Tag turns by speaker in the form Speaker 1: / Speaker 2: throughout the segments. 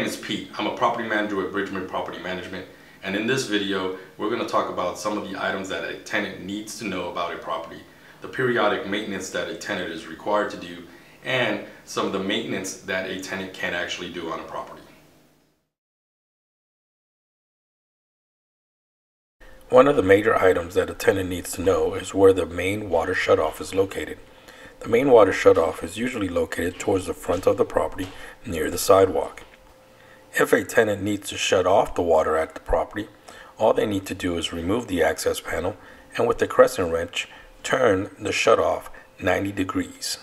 Speaker 1: name is Pete. I'm a property manager at Bridgman Property Management, and in this video we're going to talk about some of the items that a tenant needs to know about a property, the periodic maintenance that a tenant is required to do, and some of the maintenance that a tenant can actually do on a property.
Speaker 2: One of the major items that a tenant needs to know is where the main water shutoff is located. The main water shutoff is usually located towards the front of the property near the sidewalk. If a tenant needs to shut off the water at the property, all they need to do is remove the access panel and with the crescent wrench turn the shutoff 90 degrees.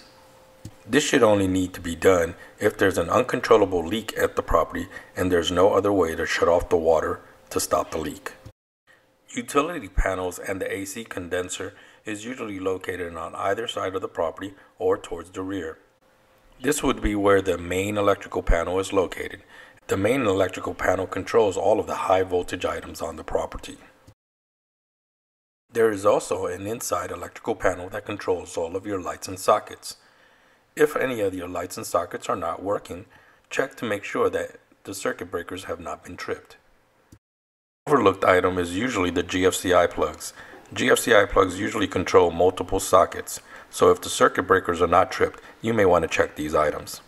Speaker 2: This should only need to be done if there's an uncontrollable leak at the property and there's no other way to shut off the water to stop the leak. Utility panels and the AC condenser is usually located on either side of the property or towards the rear. This would be where the main electrical panel is located. The main electrical panel controls all of the high voltage items on the property. There is also an inside electrical panel that controls all of your lights and sockets. If any of your lights and sockets are not working, check to make sure that the circuit breakers have not been tripped. Overlooked item is usually the GFCI plugs. GFCI plugs usually control multiple sockets, so if the circuit breakers are not tripped, you may want to check these items.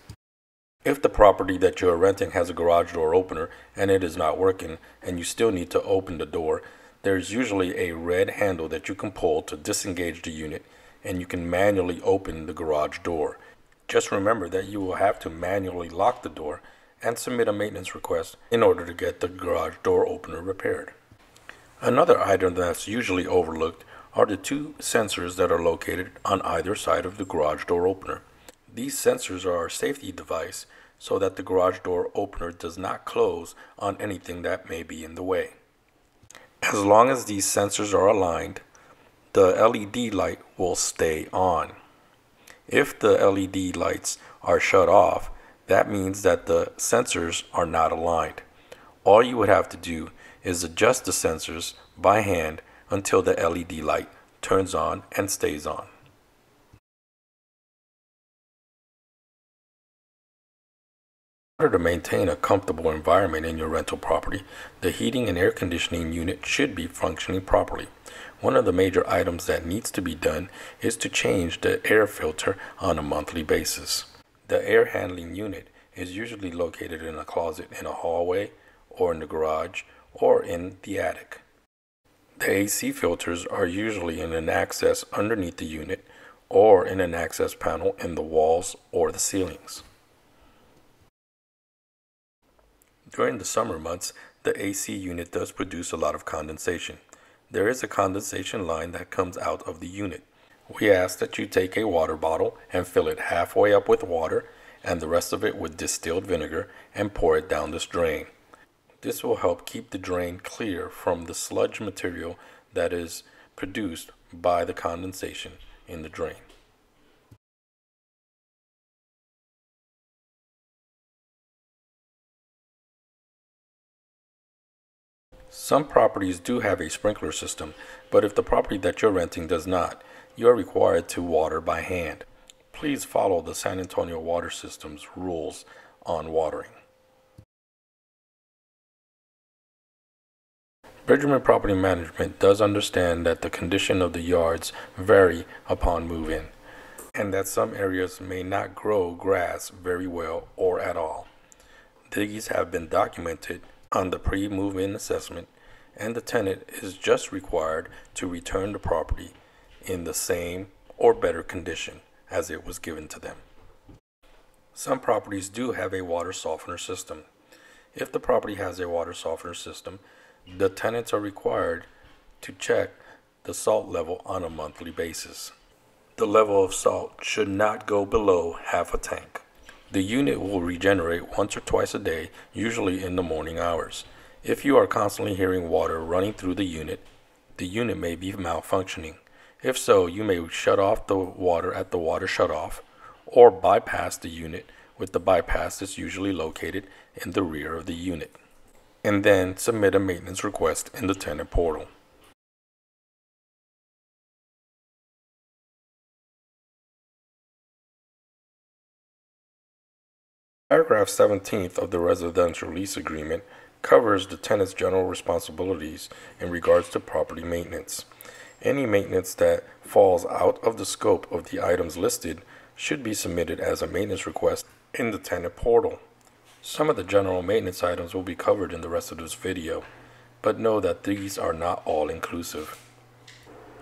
Speaker 2: If the property that you are renting has a garage door opener and it is not working and you still need to open the door, there's usually a red handle that you can pull to disengage the unit and you can manually open the garage door. Just remember that you will have to manually lock the door and submit a maintenance request in order to get the garage door opener repaired. Another item that's usually overlooked are the two sensors that are located on either side of the garage door opener. These sensors are our safety device so that the garage door opener does not close on anything that may be in the way. As long as these sensors are aligned, the LED light will stay on. If the LED lights are shut off, that means that the sensors are not aligned. All you would have to do is adjust the sensors by hand until the LED light turns on and stays on. In order to maintain a comfortable environment in your rental property, the heating and air conditioning unit should be functioning properly. One of the major items that needs to be done is to change the air filter on a monthly basis. The air handling unit is usually located in a closet in a hallway or in the garage or in the attic. The AC filters are usually in an access underneath the unit or in an access panel in the walls or the ceilings. During the summer months, the AC unit does produce a lot of condensation. There is a condensation line that comes out of the unit. We ask that you take a water bottle and fill it halfway up with water and the rest of it with distilled vinegar and pour it down this drain. This will help keep the drain clear from the sludge material that is produced by the condensation in the drain. Some properties do have a sprinkler system, but if the property that you're renting does not, you are required to water by hand. Please follow the San Antonio Water System's rules on watering. Bridgman Property Management does understand that the condition of the yards vary upon move-in, and that some areas may not grow grass very well or at all. These have been documented on the pre-move-in assessment, and the tenant is just required to return the property in the same or better condition as it was given to them. Some properties do have a water softener system. If the property has a water softener system, the tenants are required to check the salt level on a monthly basis. The level of salt should not go below half a tank. The unit will regenerate once or twice a day, usually in the morning hours. If you are constantly hearing water running through the unit may be malfunctioning. If so, you may shut off the water at the water shutoff or bypass the unit with the bypass that's usually located in the rear of the unit, and then submit a maintenance request in the tenant portal. Paragraph 17 of the residential lease agreement covers the tenant's general responsibilities in regards to property maintenance. Any maintenance that falls out of the scope of the items listed should be submitted as a maintenance request in the tenant portal. Some of the general maintenance items will be covered in the rest of this video, but know that these are not all inclusive.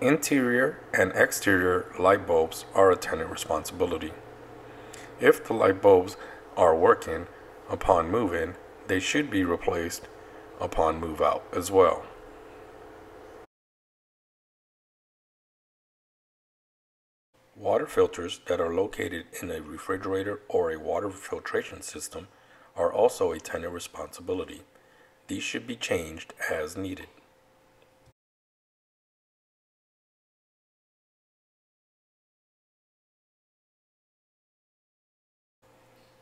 Speaker 2: Interior and exterior light bulbs are a tenant responsibility. If the light bulbs are working upon move-in, they should be replaced upon move-out as well. Water filters that are located in a refrigerator or a water filtration system are also a tenant responsibility. These should be changed as needed.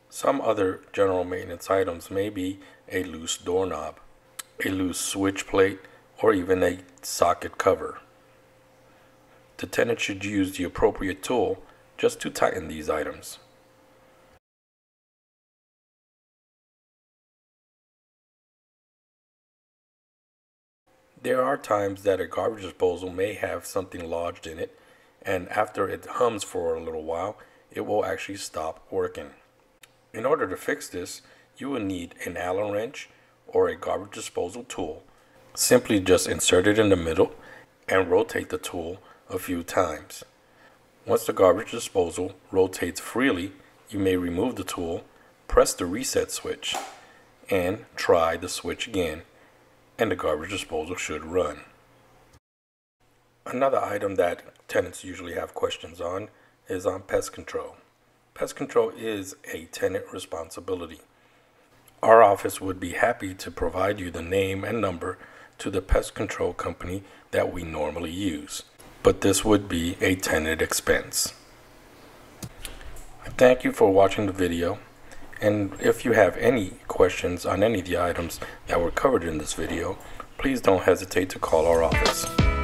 Speaker 2: Some other general maintenance items may be a loose doorknob, a loose switch plate, or even a socket cover. The tenant should use the appropriate tool just to tighten these items. There are times that a garbage disposal may have something lodged in it, and after it hums for a little while, it will actually stop working. In order to fix this, you will need an Allen wrench or a garbage disposal tool. Simply just insert it in the middle and rotate the tool a few times. Once the garbage disposal rotates freely, you may remove the tool, press the reset switch, and try the switch again, and the garbage disposal should run. Another item that tenants usually have questions on is on pest control. Pest control is a tenant responsibility. Our office would be happy to provide you the name and number to the pest control company that we normally use, but this would be a tenant expense. Thank you for watching the video, and if you have any questions on any of the items that were covered in this video, please don't hesitate to call our office.